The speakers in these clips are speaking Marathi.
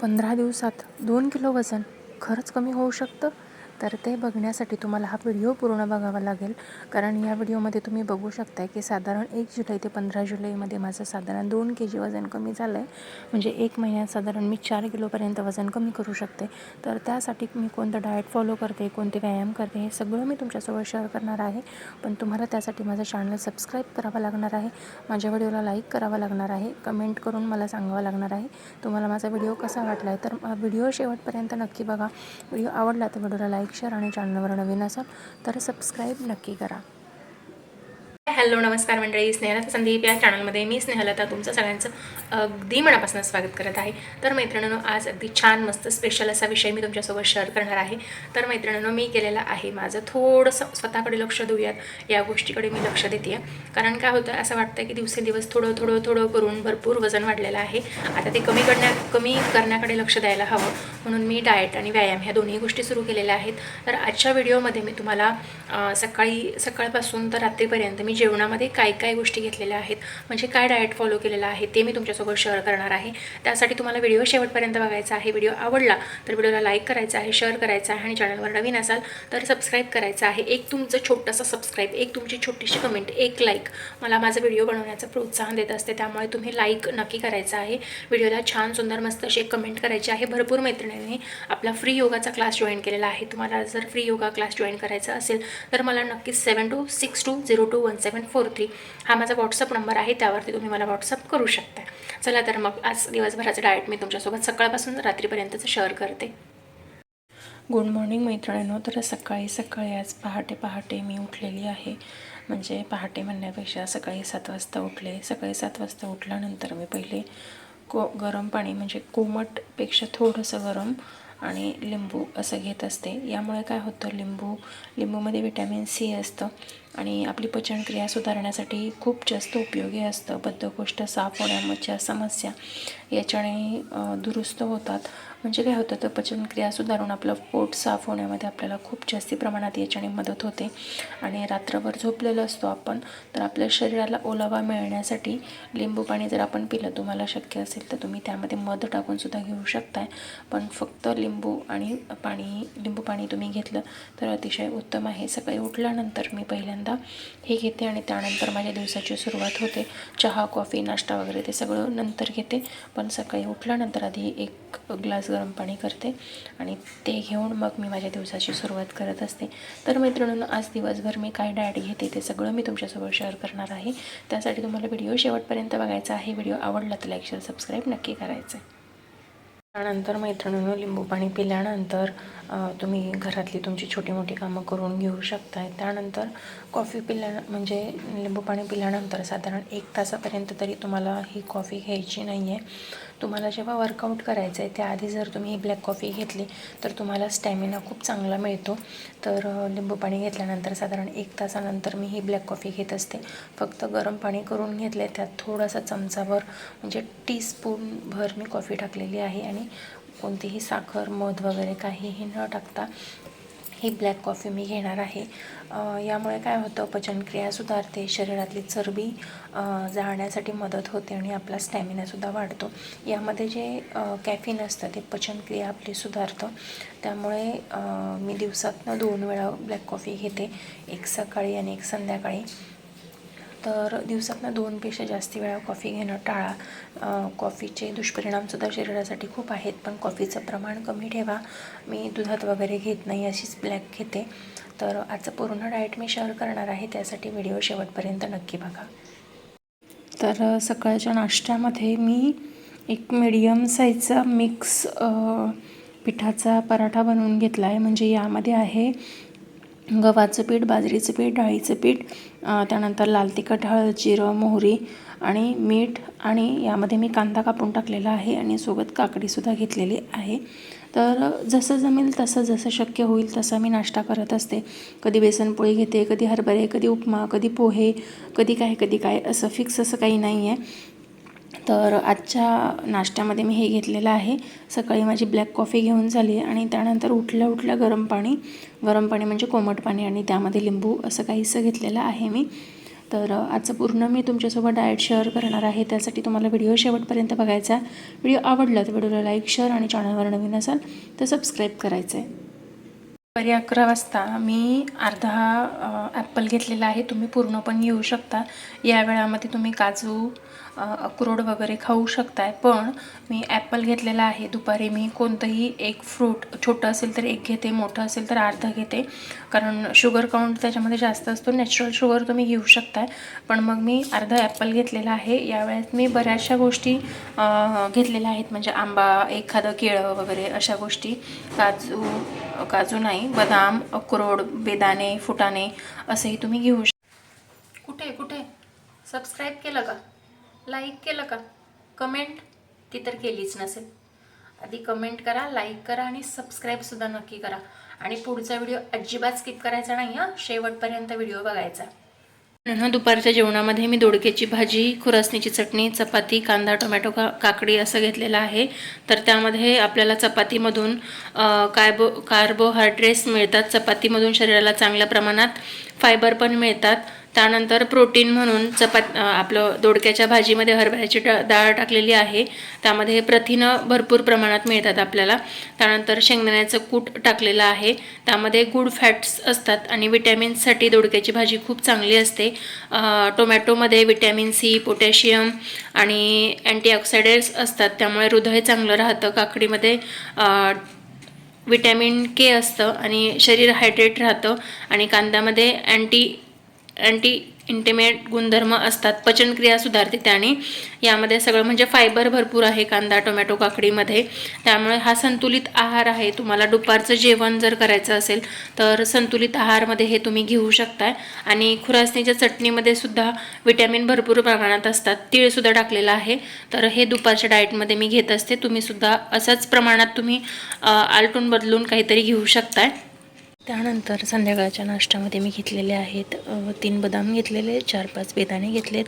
15 दिवसात 2 किलो वजन खरंच कमी होऊ शकतं? तर ते बघण्यासाठी तुम्हाला हा व्हिडिओ पूर्ण बघावा लागेल. कारण या व्हिडिओमध्ये तुम्ही बघू शकताय की साधारण 1 जुलै ते 15 जुलैमध्ये माझं साधारण 2 kg वजन कमी झालं आहे. म्हणजे 1 महिन्यात साधारण मी 4 किलोपर्यंत वजन कमी करू शकते. तर त्यासाठी मी कोणतं डाएट फॉलो करते, कोणते व्यायाम करते, हे सगळं मी तुमच्यासोबत शेअर करणार आहे. पण तुम्हाला त्यासाठी माझं चॅनल सबस्क्राईब करावं लागणार आहे, माझ्या व्हिडिओला लाईक करावं लागणार आहे, कमेंट करून मला सांगावं लागणार आहे तुम्हाला माझा व्हिडिओ कसा वाटला आहे. तर व्हिडिओ शेवटपर्यंत नक्की बघा. व्हिडिओ आवडला तर व्हिडिओला लाईक, शेअर आणि चॅनलवर नवीन असाल तर सबस्क्राईब नक्की करा. हॅलो नमस्कार मंडळी, स्नेहलता संदीप या चॅनलमध्ये मी स्नेहलता तुमचं सगळ्यांचं अगदी मनापासून स्वागत करत आहे. तर मैत्रिणींनो, आज अगदी छान मस्त स्पेशल असा विषय मी तुमच्यासोबत शेअर करणार आहे. तर मैत्रिणींनो, मी केलेला आहे माझं थोडंसं स्वतःकडे लक्ष देऊयात या गोष्टीकडे मी लक्ष देते आहे. कारण काय होतं, असं वाटतं की दिवसेंदिवस थोडं थोडं थोडं करून भरपूर वजन वाढलेलं आहे. आता ते कमी करण्याकडे लक्ष द्यायला हवं, म्हणून मी डाएट आणि व्यायाम ह्या दोन्ही गोष्टी सुरू केलेल्या आहेत. तर आजच्या व्हिडिओमध्ये मी तुम्हाला सकाळपासून तर रात्रीपर्यंत मी जेवणामध्ये काय काय गोष्टी घेतलेल्या आहेत, म्हणजे काय डाएट फॉलो केलेलं आहे ते मी तुमच्यासोबत शेअर करणार आहे. त्यासाठी तुम्हाला व्हिडिओ शेवटपर्यंत बघायचा आहे. व्हिडिओ आवडला तर व्हिडिओला लाईक करायचा आहे, शेअर करायचा आहे आणि चॅनलवर नवीन असाल तर सबस्क्राईब करायचं आहे. एक तुमचं छोटंसं सबस्क्राईब, एक तुमची छोटीशी कमेंट, एक लाईक मला माझा व्हिडिओ बनवण्याचं प्रोत्साहन देत असते. त्यामुळे तुम्ही लाईक नक्की करायचं आहे. व्हिडिओला छान सुंदर मस्त अशी एक कमेंट करायची आहे. भरपूर मैत्रिणींनी आपला फ्री योगाचा क्लास जॉईन केलेला आहे. तुम्हाला जर फ्री योगा क्लास जॉईन करायचा असेल तर मला नक्कीच 7262021743 हा माझा व्हॉट्सअप नंबर आहे, त्यावरती तुम्ही मला व्हॉट्सअप करू शकता. चला तर मग आज दिवसभराचं डाएट मी तुमच्यासोबत सकाळपासून रात्रीपर्यंतचं शेअर करते. गुड मॉर्निंग मैत्रिणींनो. तर सकाळी आज पहाटे मी उठलेली आहे. म्हणजे पहाटे म्हणण्यापेक्षा सकाळी 7 वाजता उठले. सकाळी 7 वाजता उठल्यानंतर मी पहिले गरम पाणी, म्हणजे कोमटपेक्षा थोडंसं गरम आणि लिंबू असं घेत असते. यामुळे काय होतं, लिंबूमध्ये विटॅमिन सी असतं आणि आपली पचनक्रिया सुधारण्यासाठी खूप जास्त उपयोगी असतं. बद्धकोष्ठ साफ होण्याच्या समस्या याच्याने दुरुस्त होतात. म्हणजे काय होतं, तर पचनक्रिया सुधारून आपलं पोट साफ होण्यामध्ये आपल्याला खूप जास्ती प्रमाणात याच्याने मदत होते. आणि रात्रभर झोपलेलं असतो आपण, तर आपल्या शरीराला ओलावा मिळण्यासाठी लिंबू पाणी जर आपण पिलं, तुम्हाला शक्य असेल तर तुम्ही त्यामध्ये मध टाकून सुद्धा घेऊ शकताय. पण फक्त लिंबू पाणी तुम्ही घेतलं तर अतिशय उत्तम आहे. सकाळी उठल्यानंतर मी पहिल्यांदा हे घेते आणि त्यानंतर माझ्या दिवसाची सुरुवात होते. चहा, कॉफी, नाश्ता वगैरे ते सगळं नंतर घेते. पण सकाळी उठल्यानंतर आधी 1 ग्लास गरम पाणी करते आणि ते घेऊन मग मी माझ्या दिवसाची सुरुवात करत असते. तर मैत्रिणींनो, आज दिवसभर मी काय डाएट घेते ते सगळं मी तुमच्यासोबत शेअर करणार आहे. त्यासाठी तुम्हाला व्हिडिओ शेवटपर्यंत बघायचा आहे. व्हिडिओ आवडला तर लाईक, शेअर, सबस्क्राईब नक्की करायचं आहे. त्यानंतर मैत्रिणींनो, लिंबू पाणी पिल्यानंतर तुम्ही घरातली तुमची छोटी मोठी कामं करून घेऊ शकताय. त्यानंतर म्हणजे लिंबू पाणी पिल्यानंतर साधारण 1 तासापर्यंत तरी तुम्हाला ही कॉफी घ्यायची नाही आहे. तुम्हाला जेव्हा वर्कआउट करायचं आहे त्याआधी जर तुम्ही ब्लॅक कॉफी घेतली तर तुम्हाला स्टॅमिना खूप चांगला मिळतो. तर लिंबू पाणी घेतल्यानंतर साधारण 1 तासानंतर मी ही ब्लॅक कॉफी घेत असते. फक्त गरम पाणी करून घेतले, त्यात थोडासा चमचाभर म्हणजे टीस्पूनभर मी कॉफी टाकलेली आहे आणि कोणतीही साखर, मध वगैरे काहीही न टाकता ही ब्लॅक कॉफी मी घेणार आहे. यामुळे काय होतं, पचनक्रिया सुधारते, शरीरातली चरबी जाळण्यासाठी मदत होते आणि आपला स्टॅमिनासुद्धा वाढतो. यामध्ये जे कॅफीन असतं ते पचनक्रिया आपली सुधारतं. त्यामुळे मी दिवसातनं 2 वेळा ब्लॅक कॉफी घेते, एक सकाळी आणि एक संध्याकाळी. तर दिवसातनं 2पेक्षा जास्त वेळा कॉफी घेणं टाळा. कॉफीचे दुष्परिणामसुद्धा शरीरासाठी खूप आहेत, पण कॉफीचं प्रमाण कमी ठेवा. मी दुधात वगैरे घेत नाही, अशीच ब्लॅक घेते. तर आजचं पूर्ण डाएट मी शेअर करणार आहे, त्यासाठी व्हिडिओ शेवटपर्यंत नक्की बघा. तर सकाळच्या नाश्त्यामध्ये मी एक मीडियम साईजचा मिक्स पिठाचा पराठा बनवून घेतला आहे. म्हणजे यामध्ये आहे गव्हाचं पीठ, बाजरीचं पीठ, डाळीचं पीठ, त्यानंतर लाल तिखट, हळद, जिरं, मोहरी आणि मीठ, आणि यामध्ये मी कांदा कापून टाकलेला आहे आणि सोबत काकडीसुद्धा घेतलेली आहे. तर जसं जमेल तसं, जसं शक्य होईल तसा मी नाश्ता करत असते. कधी बेसनपोळी घेते, कधी हरभरे, कधी उपमा, कधी पोहे, कधी काय असं फिक्स असं काही नाही आहे. तर आजच्या नाश्त्यामध्ये मी हे घेतलेलं आहे. सकाळी माझी ब्लॅक कॉफी घेऊन झाली आणि त्यानंतर उठल्या गरम पाणी म्हणजे कोमट पाणी आणि त्यामध्ये लिंबू असं काहीसं घेतलेलं आहे मी. तर आजचं पूर्ण मी तुमच्यासोबत डाएट शेअर करणार आहे, त्यासाठी तुम्हाला व्हिडिओ शेवटपर्यंत बघायचा. व्हिडिओ आवडला तर व्हिडिओला लाईक, शेअर आणि चॅनलवर नवीन असाल तर सबस्क्राईब करायचं आहे. दुपारी 11 वाजता मी अर्धा ॲपल घेतलेला आहे. तुम्ही पूर्ण पण घेऊ शकता. या वेळामध्ये तुम्ही काजू, अक्रोड वगैरे खाऊ शकताय, पण मी ॲपल घेतलेला आहे. दुपारी मी कोणतंही एक फ्रूट, छोटं असेल तर एक घेते, मोठं असेल तर अर्धा घेते, कारण शुगर काउंट त्याच्यामध्ये जास्त असतो. नॅचरल शुगर तुम्ही घेऊ शकताय, पण मग मी अर्धा ॲपल घेतलेला आहे. यावेळेस मी बऱ्याचशा गोष्टी घेतलेल्या आहेत, म्हणजे आंबा, एखादं केळं वगैरे अशा गोष्टी. काजू नाही, बदाम, अक्रोड, बेदाणे, फुटाणे असेही तुम्ही घेऊ शकता. कुठे सबस्क्राईब केलं का? लाईक केलं का? कमेंट ती तर केलीच नसेल. आधी कमेंट करा, लाईक करा आणि सबस्क्राईबसुद्धा नक्की करा. आणि पुढचा व्हिडिओ अजिबात स्किप करायचा नाही हां, शेवटपर्यंत व्हिडिओ बघायचा. दुपारच्या जेवणामध्ये मी दोडक्याची भाजी, खुरासणीची चटणी, चपाती, कांदा, टोमॅटो, काकडी असं घेतलेलं आहे. तर त्यामध्ये आपल्याला चपातीमधून कार्बोहायड्रेट्स मिळतात. चपातीमधून शरीराला चांगल्या प्रमाणात फायबर पण मिळतात. त्यानंतर प्रोटीन म्हणून आपलं दोडक्याच्या भाजीमध्ये हरभऱ्याची डाळ टाकलेली आहे, त्यामध्ये प्रथिनं भरपूर प्रमाणात मिळतात आपल्याला. त्यानंतर शेंगदाण्याचं कूट टाकलेलं आहे, त्यामध्ये गुड फॅट्स असतात आणि विटॅमिन्ससाठी दोडक्याची भाजी खूप चांगली असते. टोमॅटोमध्ये विटॅमिन सी, पोटॅशियम आणि अँटीऑक्सिडंट्स असतात, त्यामुळे हृदय चांगलं राहतं. काकडीमध्ये विटॅमिन के असतं आणि शरीर हायड्रेट राहतं. आणि कांद्यामध्ये अँटी इंटिमेट गुणधर्म असतात, पचनक्रिया सुधारते त्याने. यामध्ये सगळं म्हणजे फायबर भरपूर आहे कांदा, टोमॅटो, काकडीमध्ये. त्यामुळे हा संतुलित आहार आहे. तुम्हाला दुपारचं जेवण जर करायचं असेल तर संतुलित आहारमध्ये हे तुम्ही घेऊ शकताय. आणि खुरासणीच्या चटणीमध्ये सुद्धा विटॅमिन भरपूर प्रमाणात असतात. तीळसुद्धा टाकलेलं आहे. तर हे दुपारच्या डाएटमध्ये मी घेत असते. तुम्हीसुद्धा असंच प्रमाणात तुम्ही आलटून बदलून काहीतरी घेऊ शकताय. त्यानंतर संध्याकाळच्या नाश्त्यामध्ये मी घेतलेले आहेत 3 बदाम घेतलेले, 4-5 बेदाणे घेतलेत,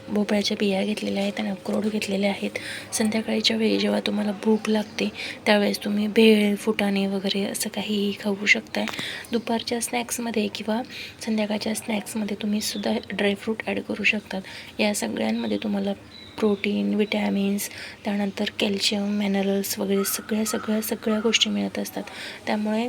भोपळ्याच्या बिया घेतलेल्या आहेत आणि अक्रोड घेतलेले आहेत. संध्याकाळच्या वेळी जेव्हा तुम्हाला भूक लागते त्यावेळेस तुम्ही भेळ, फुटाणे वगैरे असं काहीही खाऊ शकताय. दुपारच्या स्नॅक्समध्ये किंवा संध्याकाळच्या स्नॅक्समध्ये तुम्ही सुद्धा ड्रायफ्रूट ॲड करू शकतात. या सगळ्यांमध्ये तुम्हाला प्रोटीन, विटॅमिन्स, त्यानंतर कॅल्शियम, मिनरल्स वगैरे सगळ्या गोष्टी मिळत असतात. त्यामुळे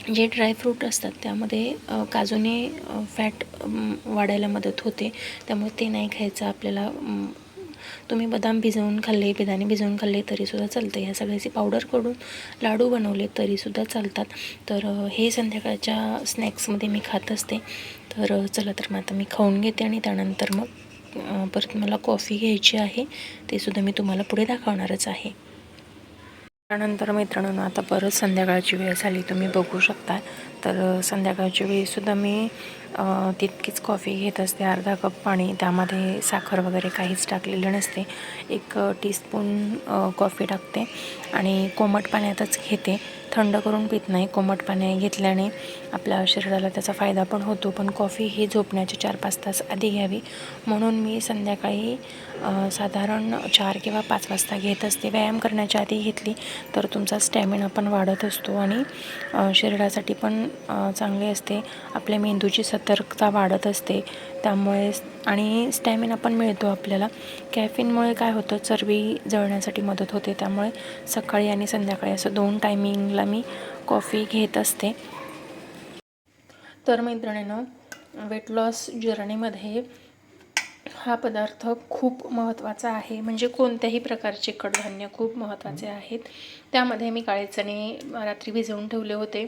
जे ड्रायफ्रूट असतात त्यामध्ये काजूने फॅट वाढायला मदत होते, त्यामुळे ते नाही खायचं आपल्याला. तुम्ही बदाम भिजवून खाल्ले, बेदाणे भिजवून खाल्ले तरीसुद्धा चालतं. ह्या सगळ्याची पावडर करून लाडू बनवले तरीसुद्धा चालतात. तर हे संध्याकाळच्या स्नॅक्समध्ये मी खात असते. तर चला, तर मग आता मी खाऊन घेते आणि त्यानंतर मग परत मला कॉफी घ्यायची आहे, ते सुद्धा मी तुम्हाला पुढे दाखवणारच आहे. त्यानंतर मित्रांनो, आता परत संध्याकाळची वेळ झाली, तुम्ही बघू शकता. तर संध्याकाळच्या वेळीसुद्धा मी तितकीच कॉफी घेत असते, अर्धा कप पाणी, त्यामध्ये साखर वगैरे काहीच टाकलेलं नसते. 1 टीस्पून कॉफी टाकते आणि कोमट पाण्यातच घेते, थंड करून पित नाही. कोमट पाणी घेतल्याने आपल्या शरीराला त्याचा फायदा पण होतो, पण कॉफी ही झोपण्याच्या 4-5 तास आधी घ्यावी, म्हणून मी संध्याकाळी साधारण 4 किंवा 5 वाजता घेत असते. व्यायाम करण्याच्या आधी घेतली तर तुमचा स्टॅमिना पण वाढत असतो आणि शरीरासाठी पण चांगले असते. आपल्या मेंदूची सतर्कता वाढत असते त्यामुळे, आणि स्टॅमिना पण मिळतो आपल्याला. कॅफिनमुळे काय होतं, चरबी जळण्यासाठी मदत होते, त्यामुळे सकाळी आणि संध्याकाळी असं 2 टायमिंगला मी कॉफी घेत असते. तर मैत्रिणींनो, वेट लॉस जर्नीमध्ये हा पदार्थ खूप महत्त्वाचा आहे, म्हणजे कोणत्याही प्रकारचे कडधान्य खूप महत्त्वाचे आहेत. त्यामध्ये मी काळे चणे रात्री भिजवून ठेवले होते,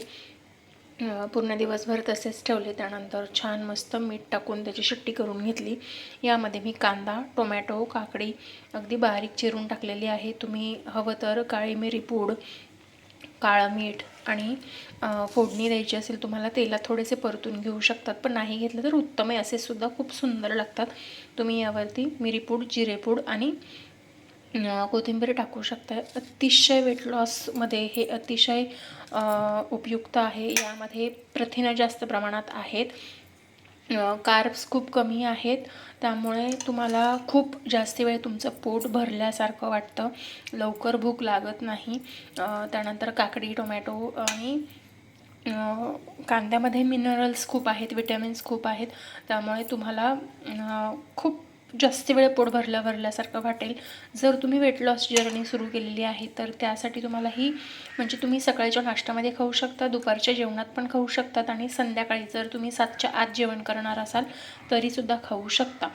पूर्ण दिवसभर तसेच ठेवले. त्यानंतर छान मस्त मीठ टाकून त्याची शिट्टी करून घेतली. यामध्ये मी कांदा, टोमॅटो, काकडी अगदी बारीक चिरून टाकलेली आहे. तुम्ही हवं तर काळी मिरी पूड, काळं मीठ आणि फोडणी द्यायची असेल तुम्हाला तेलात थोडेसे परतून घेऊ शकतात, पण नाही घेतलं तर उत्तम आहे, असे सुद्धा खूप सुंदर लागतात. तुम्ही यावरती मिरीपूड, जिरेपूड आणि कोथिंबीर टाकू शकता. अतिशय वेट लॉसमध्ये हे अतिशय उपयुक्त आहे. यामध्ये प्रथिनं जास्त प्रमाणात आहेत, कार्ब्स खूप कमी आहेत, त्यामुळे तुम्हाला खूप जास्त वेळ तुमचं पोट भरल्यासारखं वाटतं, लवकर भूक लागत नाही. त्यानंतर काकडी, टोमॅटो आणि कांद्यामध्ये मिनरल्स खूप आहेत, विटॅमिन्स खूप आहेत, त्यामुळे तुम्हाला खूप जास्त वेळ पोट भरल्यासारखं वाटेल. जर तुम्ही वेट लॉस जर्नी सुरू केलेली आहे तर त्यासाठी तुम्हाला ही म्हणजे तुम्ही सकाळच्या नाश्त्यामध्ये खाऊ शकता, दुपारच्या जेवणात पण खाऊ शकतात आणि संध्याकाळी जर तुम्ही 7च्या आत जेवण करणार असाल तरीसुद्धा खाऊ शकता.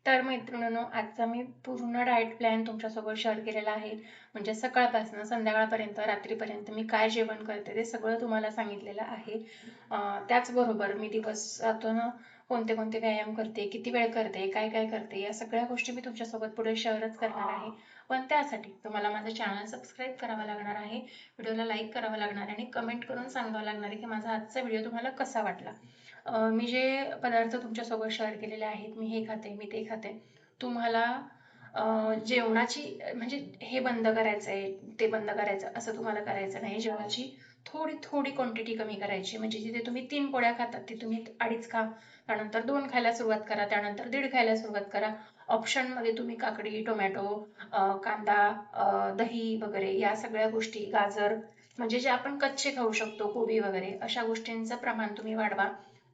तर मैत्रिणींनो, आजचा मी पूर्ण डाएट प्लॅन तुमच्यासोबत शेअर केलेला आहे. म्हणजे सकाळपासून संध्याकाळपर्यंत, रात्रीपर्यंत मी काय जेवण करते ते सगळं तुम्हाला सांगितलेलं आहे. त्याचबरोबर मी दिवसातून कोणते कोणते व्यायाम करते, किती वेळ करते, काय काय करते, या सगळ्या गोष्टी मी तुमच्यासोबत पुढे शेअरच करणार आहे. पण त्यासाठी तुम्हाला माझं चॅनल सबस्क्राईब करावं लागणार आहे, व्हिडिओला लाईक करावं लागणार आहे आणि कमेंट करून सांगावं लागणार आहे की माझा आजचा व्हिडिओ तुम्हाला कसा वाटला. मी जे पदार्थ तुमच्यासोबत शेअर केलेले आहेत, मी हे खाते, मी ते खाते, तुम्हाला जेवणाची म्हणजे हे बंद करायचं आहे, ते बंद करायचं असं तुम्हाला करायचं नाही. जेवणाची थोडी थोडी क्वांटिटी कमी करायची. म्हणजे जिथे तुम्ही 3 पोळ्या खातात ती तुम्ही 2.5 खा, त्यानंतर 2 खायला सुरुवात करा, त्यानंतर 1.5 खायला सुरुवात करा. ऑप्शनमध्ये तुम्ही काकडी, टोमॅटो, कांदा, दही वगैरे या सगळ्या गोष्टी, गाजर, म्हणजे जे आपण कच्चे खाऊ शकतो, कोबी वगैरे, अशा गोष्टींचं प्रमाण तुम्ही वाढवा.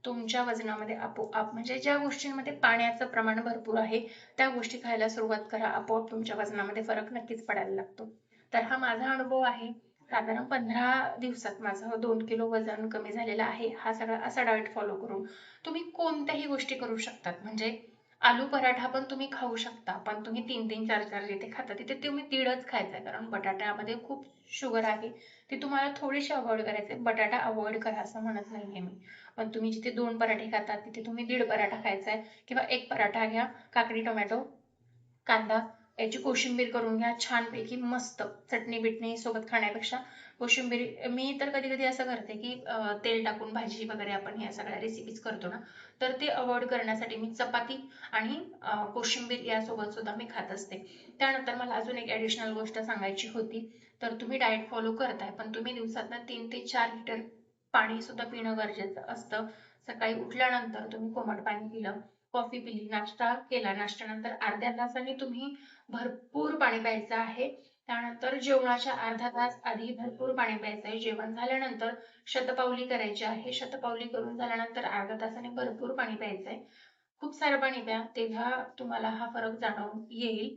तुमच्या वजनामध्ये आपोआप म्हणजे ज्या गोष्टींमध्ये पाण्याचं प्रमाण भरपूर आहे त्या गोष्टी खायला सुरुवात करा, आपोआप तुमच्या वजनामध्ये फरक नक्कीच पडायला लागतो. तर हा माझा अनुभव आहे. साधारण 15 दिवसात माझं 2 किलो वजन कमी झालेलं आहे. हा सगळा असा डाएट फॉलो करून तुम्ही कोणत्याही गोष्टी करू शकतात. म्हणजे आलू पराठा पण तुम्ही खाऊ शकता, पण तुम्ही 3-3, 4-4 जिथे खाता तिथे तुम्ही 1.5च खायचा, कारण बटाट्यामध्ये खूप शुगर आहे. ती तुम्हाला थोडीशी अवॉइड करायची. बटाटा अवॉइड करा असं म्हणत नाहीये मी, पण तुम्ही जिथे 2 पराठे खातात तिथे तुम्ही 1.5 पराठा खायचा आहे, किंवा 1 पराठा घ्या, काकडी, टोमॅटो, कांदा याची कोशिंबीर करून घ्या छानपैकी मस्त. चटणी बिटणी सोबत खाण्यापेक्षा कोशिंबीर, मी तर कधी कधी असं करते की तेल टाकून भाजी वगैरे आपण ह्या सगळ्या रेसिपीज करतो ना, तर ते अवॉइड करण्यासाठी मी चपाती आणि कोशिंबीर यासोबत सुद्धा मी खात असते. त्यानंतर मला अजून एक ॲडिशनल गोष्ट सांगायची होती. तर तुम्ही डाएट फॉलो करताय, पण तुम्ही दिवसातनं 3 ते 4 लिटर पाणी सुद्धा पिणं गरजेचं असतं. सकाळी उठल्यानंतर तुम्ही कोमट पाणी पिलं, कॉफी पिली, नाश्ता केला, नाश्त्यानंतर अर्ध्या तासाने तुम्ही भरपूर पाणी प्यायचं आहे. त्यानंतर जेवणाच्या अर्धा तास आधी भरपूर पाणी प्यायचं आहे. जेवण झाल्यानंतर शतपावली करायची आहे. शतपावली करून झाल्यानंतर अर्ध्या तासाने भरपूर पाणी प्यायचं आहे. खूप सारं पाणी प्या, तेव्हा तुम्हाला हा फरक जाणवून येईल.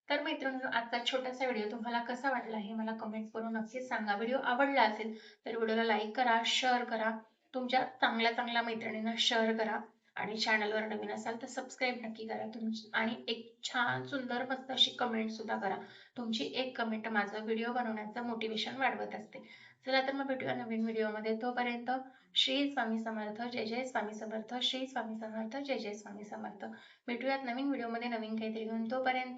तर मित्रांनो, आजचा छोटासा व्हिडिओ तुम्हाला कसा वाटला हे मला कमेंट करून नक्कीच सांगा. व्हिडिओ आवडला असेल तर व्हिडिओला लाईक करा, शेअर करा, तुमच्या चांगल्या चांगल्या मैत्रिणींना शेअर करा आणि चॅनलवर नवीन असाल तर सबस्क्राईब नक्की करा. तुमची आणि एक छान सुंदर मस्त अशी कमेंट सुद्धा करा. तुमची एक कमेंट माझं व्हिडिओ बनवण्याचं मोटिवेशन वाढवत असते. चला तर मग भेटूया नवीन व्हिडिओमध्ये. तोपर्यंत श्री स्वामी समर्थ, जय जय स्वामी समर्थ, श्री स्वामी समर्थ, जय जय स्वामी समर्थ. भेटूयात नवीन व्हिडिओमध्ये नवीन काहीतरी घेऊन. तोपर्यंत